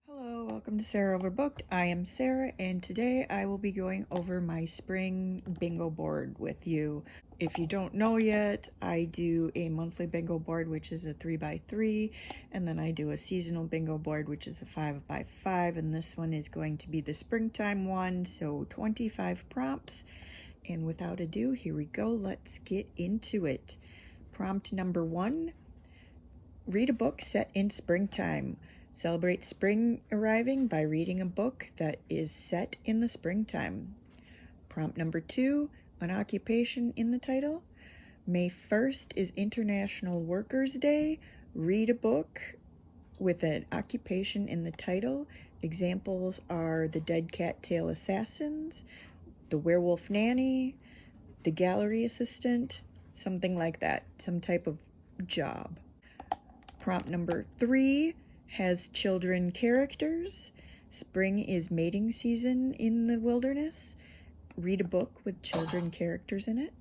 Hello, welcome to Sarah Overbooked. I am Sarah, and today I will be going over my spring bingo board with you. If you don't know yet, I do a monthly bingo board, which is a 3x3, and then I do a seasonal bingo board, which is a 5x5, and this one is going to be the springtime one, so 25 prompts. And without ado, here we go. Let's get into it. Prompt number 1, read a book set in springtime. Celebrate spring arriving by reading a book that is set in the springtime. Prompt number 2, an occupation in the title. May 1st is International Workers' Day. Read a book with an occupation in the title. Examples are The Dead Cat Tail Assassins, The Werewolf Nanny, The Gallery Assistant, something like that, some type of job. Prompt number 3 has children characters. Spring is mating season in the wilderness. Read a book with children characters in it.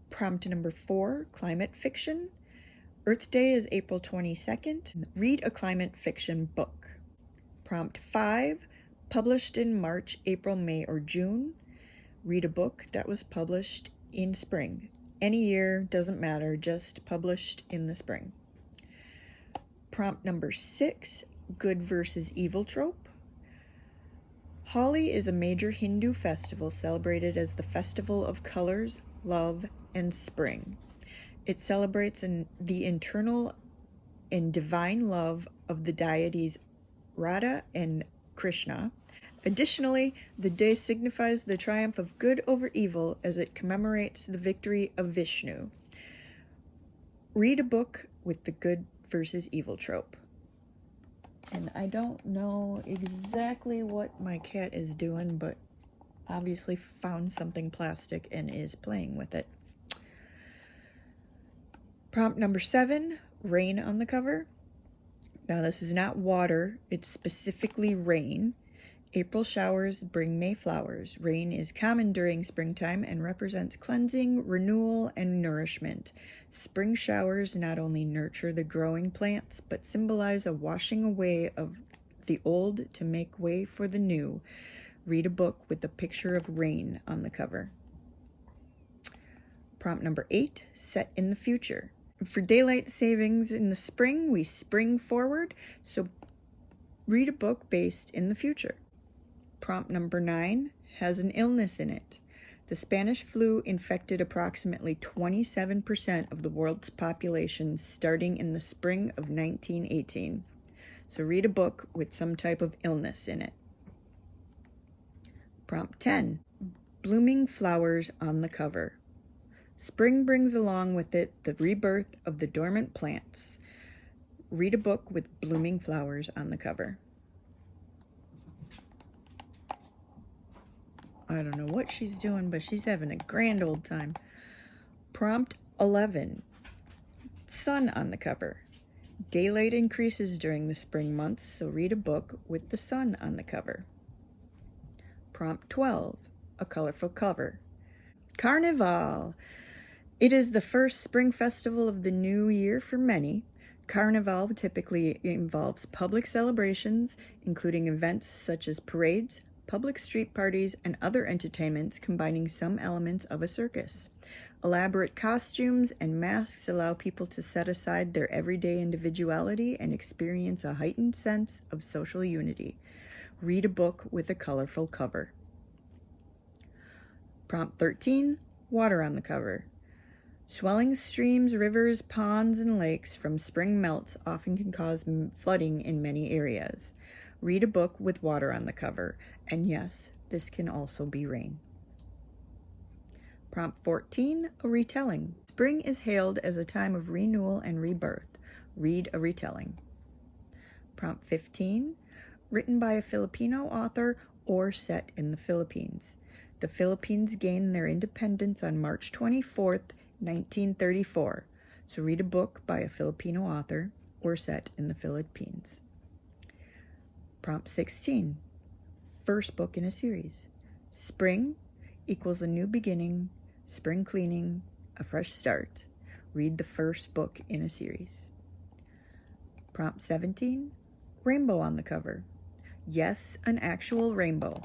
Prompt number 4, climate fiction. Earth Day is April 22nd. Read a climate fiction book. Prompt 5, published in March, April, May, or June. Read a book that was published in spring. Any year, doesn't matter, just published in the spring. Prompt number 6, good versus evil trope. Holi is a major Hindu festival celebrated as the festival of colors, love, and spring. It celebrates the internal and divine love of the deities Radha and Krishna. Additionally, the day signifies the triumph of good over evil as it commemorates the victory of Vishnu. Read a book with the good versus evil trope. And I don't know exactly what my cat is doing, but obviously found something plastic and is playing with it. Prompt number 7, rain on the cover. Now this is not water, it's specifically rain. April showers bring May flowers. Rain is common during springtime and represents cleansing, renewal, and nourishment. Spring showers not only nurture the growing plants, but symbolize a washing away of the old to make way for the new. Read a book with a picture of rain on the cover. Prompt number 8, set in the future. For daylight savings in the spring, we spring forward, so read a book based in the future. Prompt number 9 has an illness in it. The Spanish flu infected approximately 27% of the world's population starting in the spring of 1918. So read a book with some type of illness in it. Prompt 10, blooming flowers on the cover. Spring brings along with it the rebirth of the dormant plants. Read a book with blooming flowers on the cover. I don't know what she's doing, but she's having a grand old time. Prompt 11, sun on the cover. Daylight increases during the spring months, so read a book with the sun on the cover. Prompt 12, a colorful cover. Carnival. It is the first spring festival of the new year for many. Carnival typically involves public celebrations, including events such as parades, public street parties, and other entertainments combining some elements of a circus. Elaborate costumes and masks allow people to set aside their everyday individuality and experience a heightened sense of social unity. Read a book with a colorful cover. Prompt 13, water on the cover. Swelling streams, rivers, ponds, and lakes from spring melts often can cause flooding in many areas. Read a book with water on the cover, and yes, this can also be rain. Prompt 14, a retelling. Spring is hailed as a time of renewal and rebirth. Read a retelling. Prompt 15, written by a Filipino author or set in the Philippines. The Philippines gained their independence on March 24th, 1934. So read a book by a Filipino author or set in the Philippines. Prompt 16, first book in a series. Spring equals a new beginning, spring cleaning, a fresh start. Read the first book in a series. Prompt 17, Rainbow on the cover. Yes, an actual rainbow.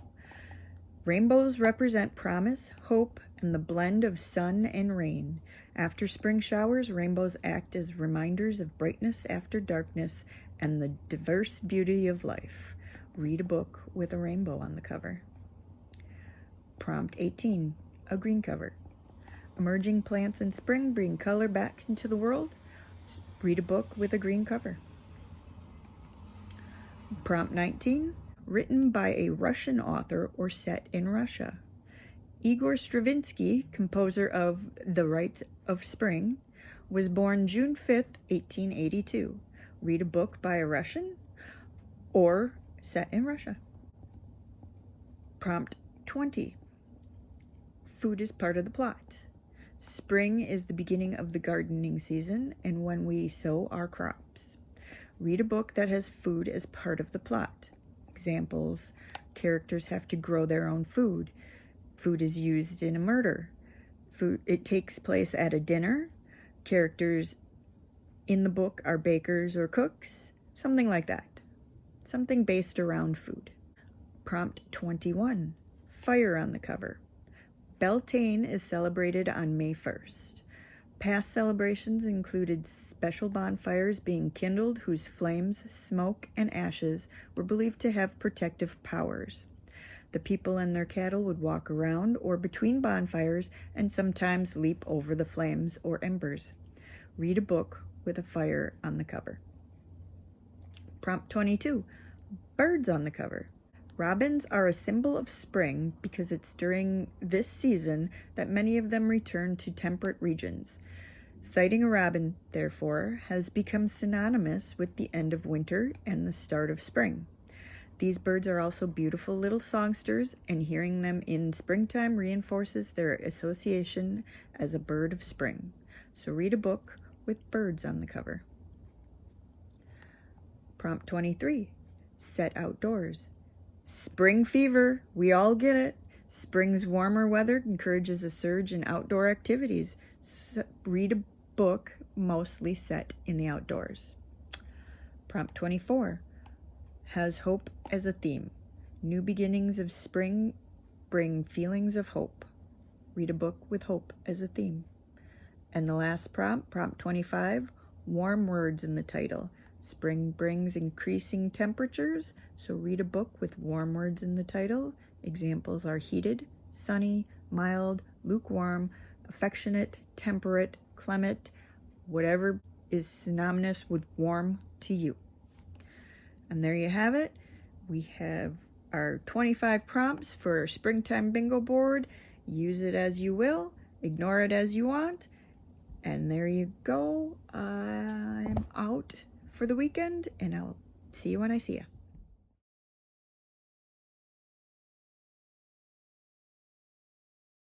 Rainbows represent promise, hope, and the blend of sun and rain. After spring showers, rainbows act as reminders of brightness after darkness and the diverse beauty of life. Read a book with a rainbow on the cover. Prompt 18, a green cover. Emerging plants in spring bring color back into the world. Read a book with a green cover. Prompt 19, written by a Russian author or set in Russia. Igor Stravinsky, composer of The Rites of Spring, was born June 5th, 1882. Read a book by a Russian or set in Russia. Prompt 20, food is part of the plot. Spring is the beginning of the gardening season and when we sow our crops. Read a book that has food as part of the plot. Examples: characters have to grow their own food. Food is used in a murder. It takes place at a dinner. Characters in the book are bakers or cooks. Something like that. Something based around food. Prompt 21, fire on the cover. Beltane is celebrated on May 1st. Past celebrations included special bonfires being kindled whose flames, smoke, and ashes were believed to have protective powers. The people and their cattle would walk around or between bonfires and sometimes leap over the flames or embers. Read a book with a fire on the cover. Prompt 22, birds on the cover. Robins are a symbol of spring because it's during this season that many of them return to temperate regions. Sighting a robin, therefore, has become synonymous with the end of winter and the start of spring. These birds are also beautiful little songsters, and hearing them in springtime reinforces their association as a bird of spring. So read a book with birds on the cover. Prompt 23, set outdoors. Spring fever, we all get it. Spring's warmer weather encourages a surge in outdoor activities. So read a book mostly set in the outdoors. Prompt 24, has hope as a theme. New beginnings of spring bring feelings of hope. Read a book with hope as a theme. And the last prompt, prompt 25, warm words in the title. Spring brings increasing temperatures, so read a book with warm words in the title. Examples are heated, sunny, mild, lukewarm, affectionate, temperate, clement, whatever is synonymous with warm to you. And there you have it. We have our 25 prompts for our springtime bingo board. Use it as you will, ignore it as you want. And there you go. I'm out for the weekend, and I'll see you when I see you.